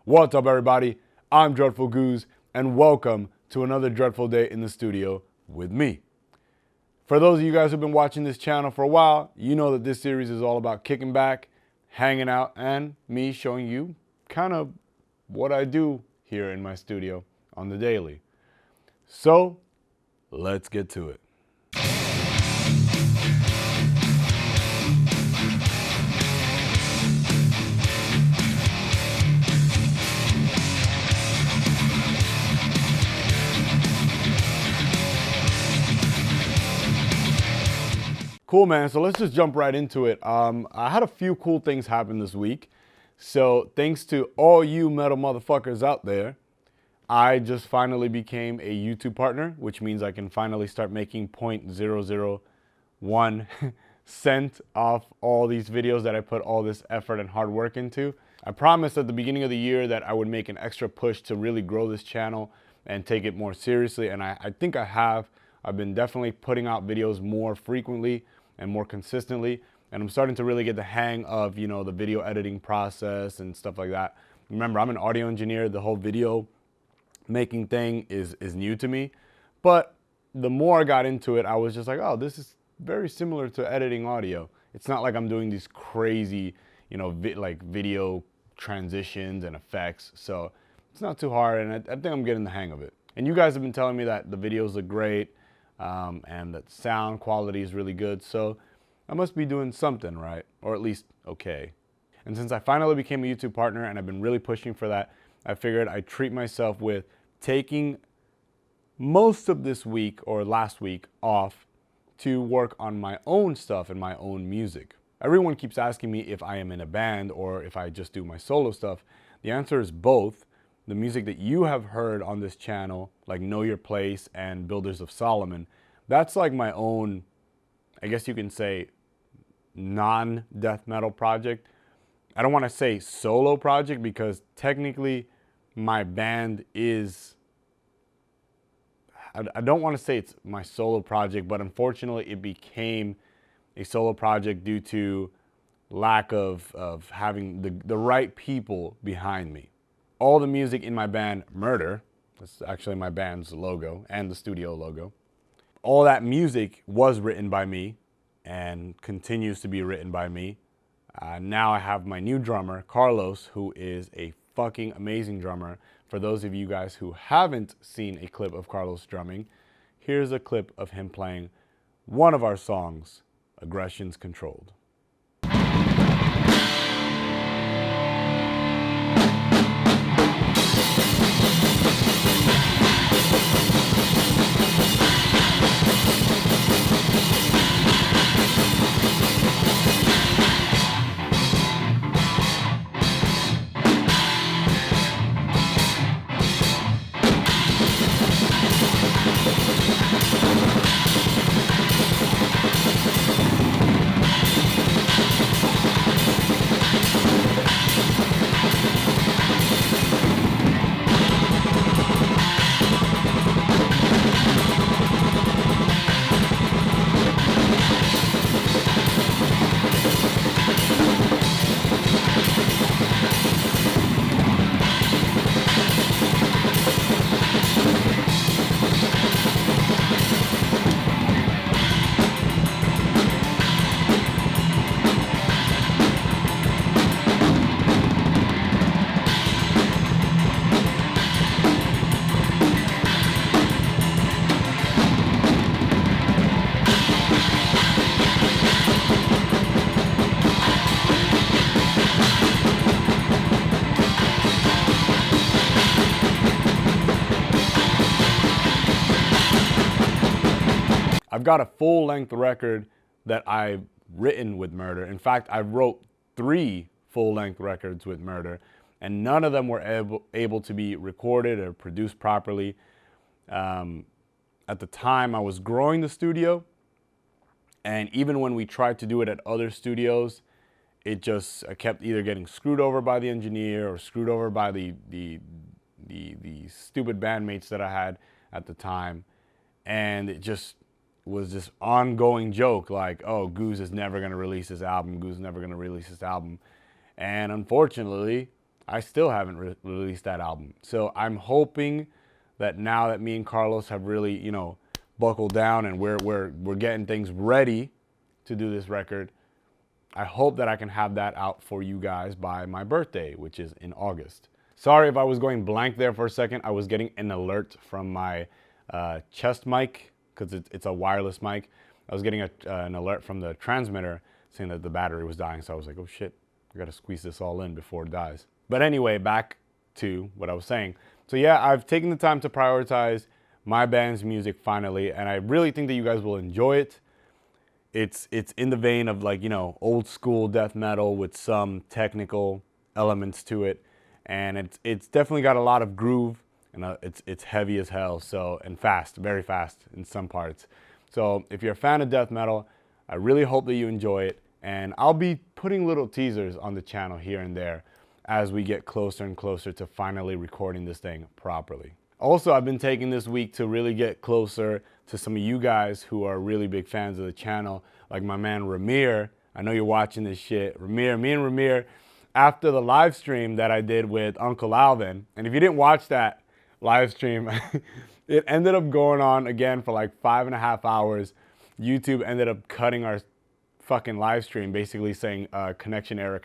What's up, everybody? I'm Dreadful Gooz, and welcome to another dreadful day in the studio with me. For those of you guys who've been watching this channel for a while, you know that this series is all about kicking back, hanging out, and me showing you kind of what I do here in my studio on the daily. So, let's get to it. Cool, man. So let's just jump right into it. I had a few cool things happen this week. So thanks to all you metal motherfuckers out there, I just finally became a YouTube partner, which means I can finally start making 0.001 cent off all these videos that I put all this effort and hard work into. I promised at the beginning of the year that I would make an extra push to really grow this channel and take it more seriously, and I think I have. I've been definitely putting out videos more frequently and more consistently, and I'm starting to really get the hang of, you know, the video editing process and stuff like that. Remember, I'm an audio engineer. The whole video making thing is new to me, but the more I got into it, I was just like, oh, this is very similar to editing audio. It's not like I'm doing these crazy, you know, like video transitions and effects, so it's not too hard, and I think I'm getting the hang of it. And you guys have been telling me that the videos look great, and that sound quality is really good, so I must be doing something right, or at least okay. And since I finally became a YouTube partner and I've been really pushing for that, I figured I'd treat myself with taking most of this week or last week off to work on my own stuff and my own music. Everyone keeps asking me if I am in a band or if I just do my solo stuff. The answer is both. The music that you have heard on this channel, like Know Your Place and Builders of Solomon, that's like my own, I guess you can say, non-death metal project. I don't want to say solo project because technically my band is, I don't want to say it's my solo project, but unfortunately it became a solo project due to lack of having the right people behind me. All the music in my band, Murder, that's actually my band's logo and the studio logo, all that music was written by me and continues to be written by me. Now I have my new drummer, Carlos, who is a fucking amazing drummer. For those of you guys who haven't seen a clip of Carlos drumming, here's a clip of him playing one of our songs, Aggression's Controlled. I've got a full-length record that I've written with Murder. In fact, I wrote 3 full-length records with Murder, and none of them were able to be recorded or produced properly. At the time, I was growing the studio, and even when we tried to do it at other studios, it just kept either getting screwed over by the engineer or screwed over by the stupid bandmates that I had at the time, and it just was this ongoing joke like, oh, Gooz is never going to release this album, Gooz is never going to release this album. And unfortunately, I still haven't released that album. So I'm hoping that now that me and Carlos have really, you know, buckled down and we're getting things ready to do this record, I hope that I can have that out for you guys by my birthday, which is in August. Sorry if I was going blank there for a second. I was getting an alert from my chest mic, because it's a wireless mic. I was getting an alert from the transmitter saying that the battery was dying. So I was like, oh shit, I gotta squeeze this all in before it dies. But anyway, back to what I was saying. So yeah, I've taken the time to prioritize my band's music finally, and I really think that you guys will enjoy it. It's in the vein of, like, you know, old school death metal with some technical elements to it, and it's definitely got a lot of groove, and it's heavy as hell, so, and fast, very fast in some parts. So if you're a fan of death metal, I really hope that you enjoy it, and I'll be putting little teasers on the channel here and there as we get closer and closer to finally recording this thing properly. Also, I've been taking this week to really get closer to some of you guys who are really big fans of the channel, like my man Ramir. I know you're watching this shit. Me and Ramir, after the live stream that I did with Uncle Alvin, and if you didn't watch that live stream, it ended up going on again for like 5.5 hours. YouTube ended up cutting our fucking live stream, basically saying connection error,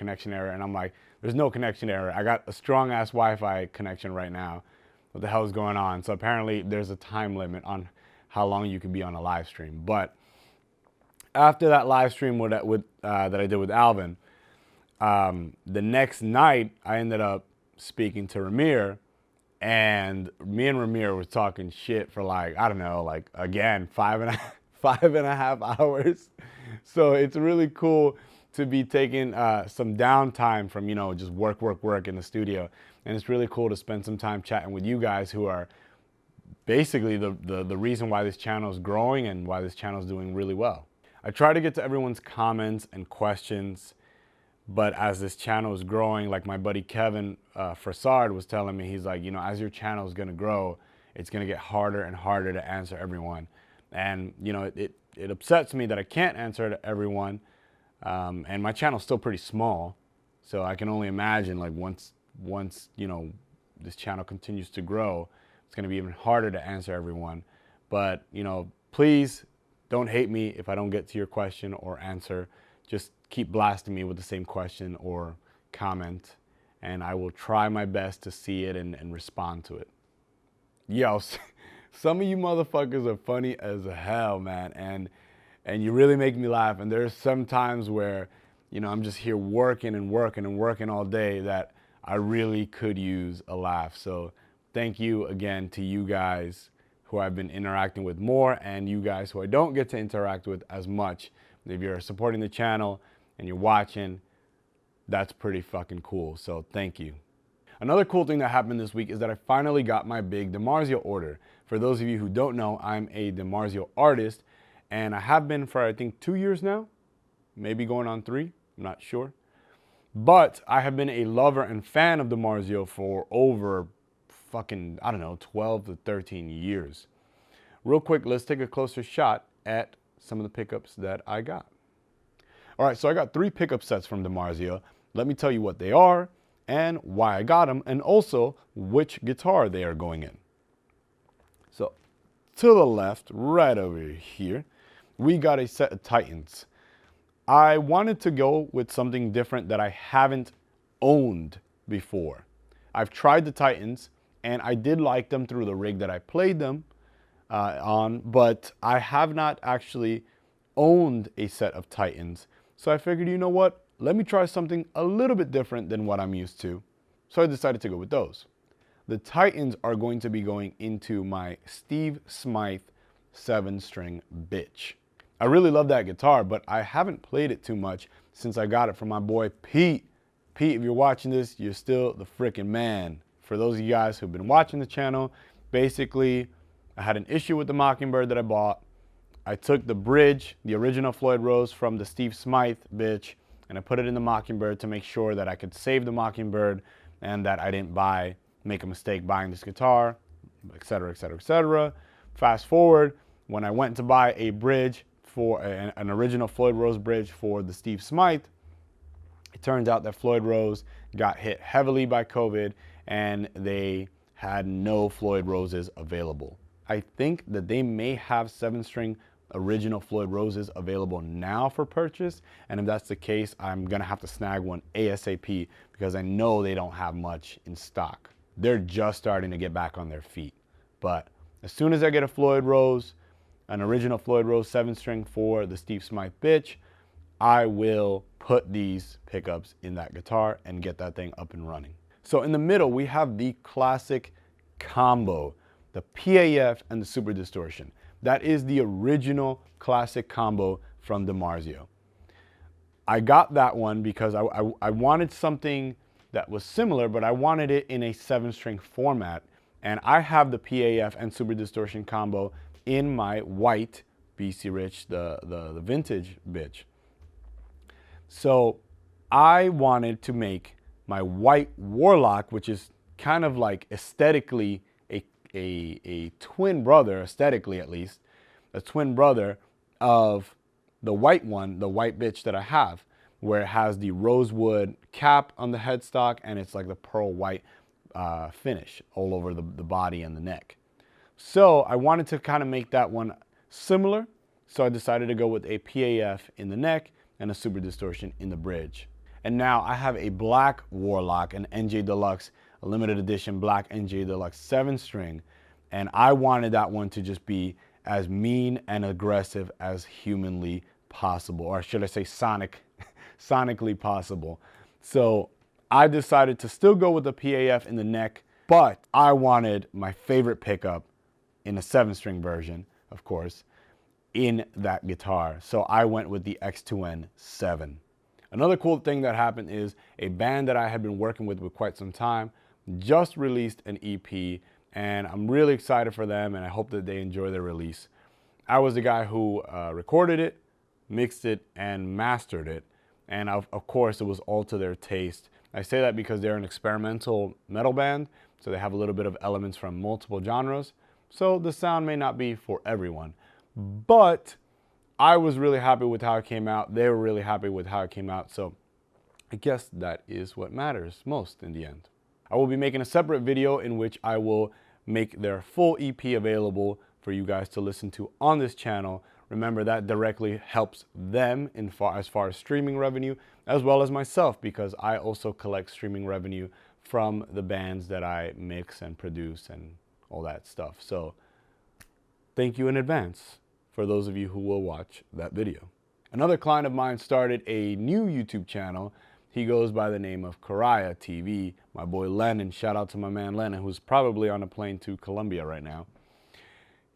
and I'm like, there's no connection error. I got a strong ass Wi-Fi connection right now. What the hell is going on? So apparently there's a time limit on how long you can be on a live stream. But after that live stream that I did with Alvin, the next night I ended up speaking to Ramir, and me and Ramir was talking shit for, like, I don't know, like, again, 5.5 hours. So it's really cool to be taking some downtime from, you know, just work in the studio. And it's really cool to spend some time chatting with you guys who are basically the reason why this channel is growing and why this channel is doing really well. I try to get to everyone's comments and questions, but as this channel is growing, like my buddy Kevin Frassard was telling me, he's like, you know, as your channel is gonna grow, it's gonna get harder and harder to answer everyone. And, you know, it upsets me that I can't answer to everyone. And my channel's still pretty small, so I can only imagine, like, once you know, this channel continues to grow, it's going to be even harder to answer everyone. But, you know, please don't hate me if I don't get to your question or answer. Just keep blasting me with the same question or comment, and I will try my best to see it and respond to it. Yo, some of you motherfuckers are funny as hell, man, and you really make me laugh. And there's some times where, you know, I'm just here working all day that I really could use a laugh. So thank you again to you guys who I've been interacting with more, and you guys who I don't get to interact with as much. If you're supporting the channel and you're watching, that's pretty fucking cool. So thank you. Another cool thing that happened this week is that I finally got my big DiMarzio order. For those of you who don't know, I'm a DiMarzio artist, and I have been for, I think, 2 years now, maybe going on 3, I'm not sure. But I have been a lover and fan of DiMarzio for over fucking, I don't know, 12 to 13 years. Real quick, let's take a closer shot at some of the pickups that I got. All right, so I got 3 pickup sets from DiMarzio. Let me tell you what they are and why I got them, and also which guitar they are going in. So to the left, right over here, we got a set of Titans. I wanted to go with something different that I haven't owned before. I've tried the Titans, and I did like them through the rig that I played them on, but I have not actually owned a set of Titans. So I figured, you know what? Let me try something a little bit different than what I'm used to. So I decided to go with those. The Titans are going to be going into my Steve Smythe 7-string bitch. I really love that guitar, but I haven't played it too much since I got it from my boy Pete. Pete, if you're watching this, you're still the freaking man. For those of you guys who've been watching the channel, basically, I had an issue with the Mockingbird that I bought. I took the bridge, the original Floyd Rose from the Steve Smythe bitch, and I put it in the Mockingbird to make sure that I could save the Mockingbird and that I didn't make a mistake buying this guitar, etc., etc., etc. Fast forward, when I went to buy a bridge for an original Floyd Rose bridge for the Steve Smythe, It turns out that Floyd Rose got hit heavily by COVID and they had no Floyd Roses available. I think that they may have 7-string original Floyd Roses available now for purchase. And if that's the case, I'm gonna have to snag one ASAP because I know they don't have much in stock. They're just starting to get back on their feet. But as soon as I get a Floyd Rose, an original Floyd Rose 7-string for the Steve Smythe bitch, I will put these pickups in that guitar and get that thing up and running. So in the middle, we have the classic combo, the PAF and the Super Distortion. That is the original classic combo from DiMarzio. I got that one because I wanted something that was similar, but I wanted it in a 7-string format. And I have the PAF and Super Distortion combo in my white BC Rich, the vintage bitch. So I wanted to make my white Warlock, which is kind of like aesthetically a twin brother, aesthetically at least, a twin brother of the white one, the white bitch that I have, where it has the rosewood cap on the headstock and it's like the pearl white finish all over the body and the neck. So I wanted to kind of make that one similar. So I decided to go with a PAF in the neck and a Super Distortion in the bridge. And now I have a black Warlock, an NJ Deluxe, a limited edition black NJ Deluxe 7-string. And I wanted that one to just be as mean and aggressive as humanly possible, or should I say sonically possible. So I decided to still go with the PAF in the neck, but I wanted my favorite pickup in a 7-string version, of course, in that guitar. So I went with the X2N 7. Another cool thing that happened is a band that I had been working with quite some time just released an EP, and I'm really excited for them and I hope that they enjoy their release. I was the guy who recorded it, mixed it, and mastered it. And of course, it was all to their taste. I say that because they're an experimental metal band, so they have a little bit of elements from multiple genres. So the sound may not be for everyone. But I was really happy with how it came out. They were really happy with how it came out. So I guess that is what matters most in the end. I will be making a separate video in which I will make their full EP available for you guys to listen to on this channel. Remember, that directly helps them as far as streaming revenue, as well as myself, because I also collect streaming revenue from the bands that I mix and produce and all that stuff. So thank you in advance for those of you who will watch that video. Another client of mine started a new YouTube channel. He goes by the name of Karaya TV. My boy Lennon, shout out to my man Lennon, who's probably on a plane to Colombia right now.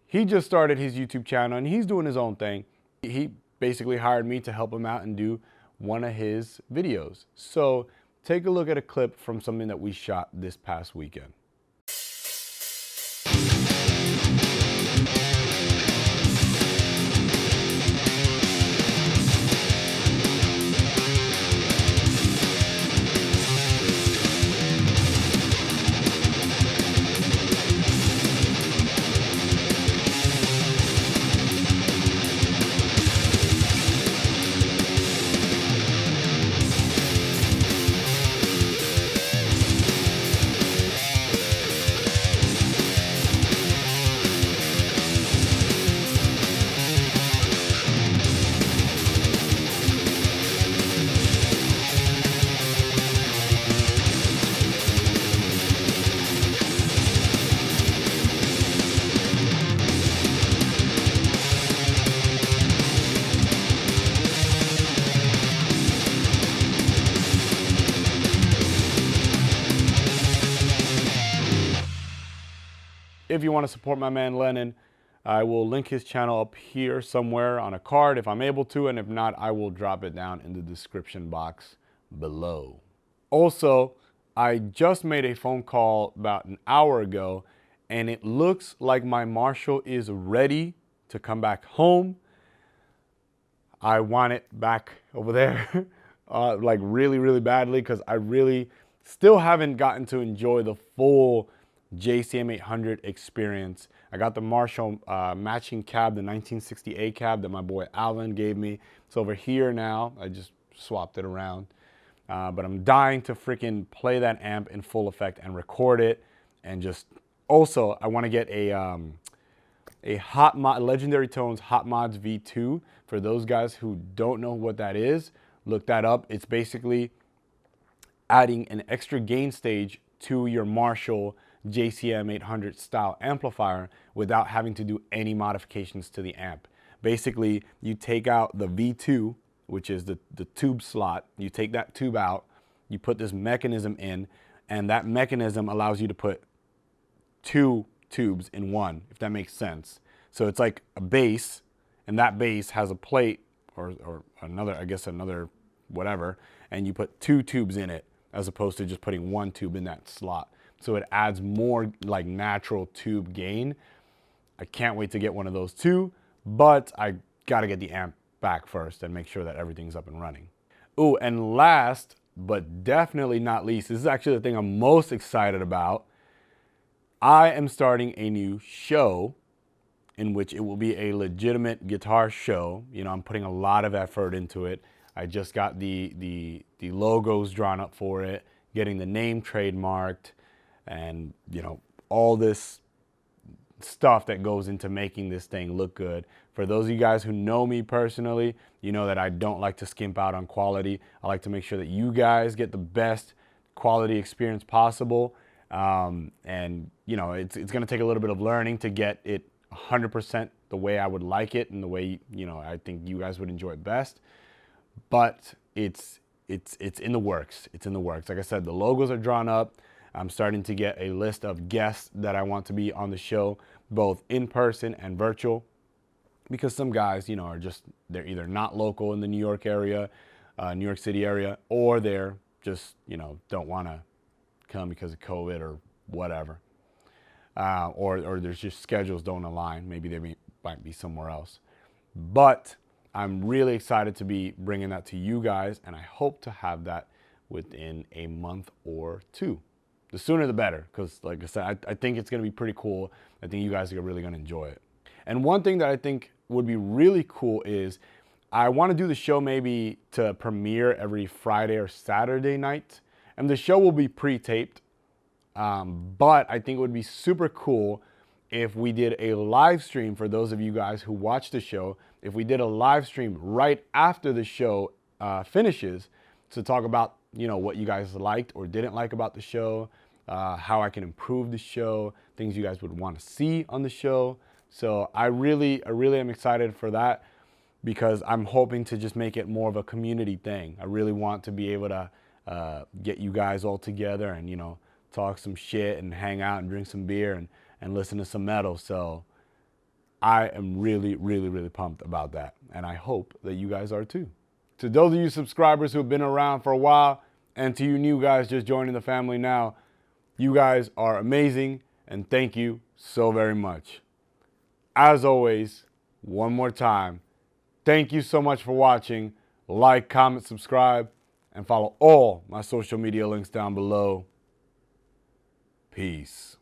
He just started his YouTube channel and he's doing his own thing. He basically hired me to help him out and do one of his videos. So take a look at a clip from something that we shot this past weekend. If you want to support my man Lennon, I will link his channel up here somewhere on a card if I'm able to, and if not, I will drop it down in the description box below. Also, I just made a phone call about an hour ago, and it looks like my Marshall is ready to come back home. I want it back over there, like really, really badly, because I really still haven't gotten to enjoy the full JCM 800 experience. I got the Marshall matching cab, the 1968 cab that my boy Alvin gave me. It's over here now. I just swapped it around. But I'm dying to freaking play that amp in full effect and record it. And just also, I want to get a Hot Mod, Legendary Tones Hot Mods V2. For those guys who don't know what that is, look that up. It's basically adding an extra gain stage to your Marshall JCM 800 style amplifier without having to do any modifications to the amp. Basically, you take out the V2, which is the tube slot. You take that tube out, you put this mechanism in, and that mechanism allows you to put 2 tubes in one, if that makes sense. So it's like a base, and that base has a plate or another, I guess another whatever, and you put 2 tubes in it as opposed to just putting 1 tube in that slot. So it adds more like natural tube gain. I can't wait to get one of those too, but I gotta get the amp back first and make sure that everything's up and running. Ooh, and last but definitely not least, this is actually the thing I'm most excited about. I am starting a new show in which it will be a legitimate guitar show. You know, I'm putting a lot of effort into it. I just got the logos drawn up for it, getting the name trademarked, and you know, all this stuff that goes into making this thing look good. For those of you guys who know me personally, you know that I don't like to skimp out on quality. I like to make sure that you guys get the best quality experience possible. And you know, it's going to take a little bit of learning to get it 100% the way I would like it and the way, you know, I think you guys would enjoy it best. But it's in the works. It's in the works. Like I said, the logos are drawn up. I'm starting to get a list of guests that I want to be on the show, both in person and virtual, because some guys, you know, they're either not local in the New York area, New York City area, or they're just, you know, don't want to come because of COVID or whatever. Or there's just schedules don't align. Maybe they might be somewhere else. But I'm really excited to be bringing that to you guys, and I hope to have that within a month or 2. The sooner the better, because like I said, I think it's going to be pretty cool. I think you guys are really going to enjoy it. And one thing that I think would be really cool is I want to do the show maybe to premiere every Friday or Saturday night. And the show will be pre-taped. But I think it would be super cool if we did a live stream for those of you guys who watch the show. If we did a live stream right after the show finishes to talk about, you know, what you guys liked or didn't like about the show, how I can improve the show, things you guys would want to see on the show. So I really am excited for that, because I'm hoping to just make it more of a community thing. I really want to be able to get you guys all together and, you know, talk some shit and hang out and drink some beer and listen to some metal. So I am really pumped about that. And I hope that you guys are too. To those of you subscribers who have been around for a while, and to you new guys just joining the family now, you guys are amazing, and thank you so very much. As always, one more time, thank you so much for watching. Like, comment, subscribe, and follow all my social media links down below. Peace.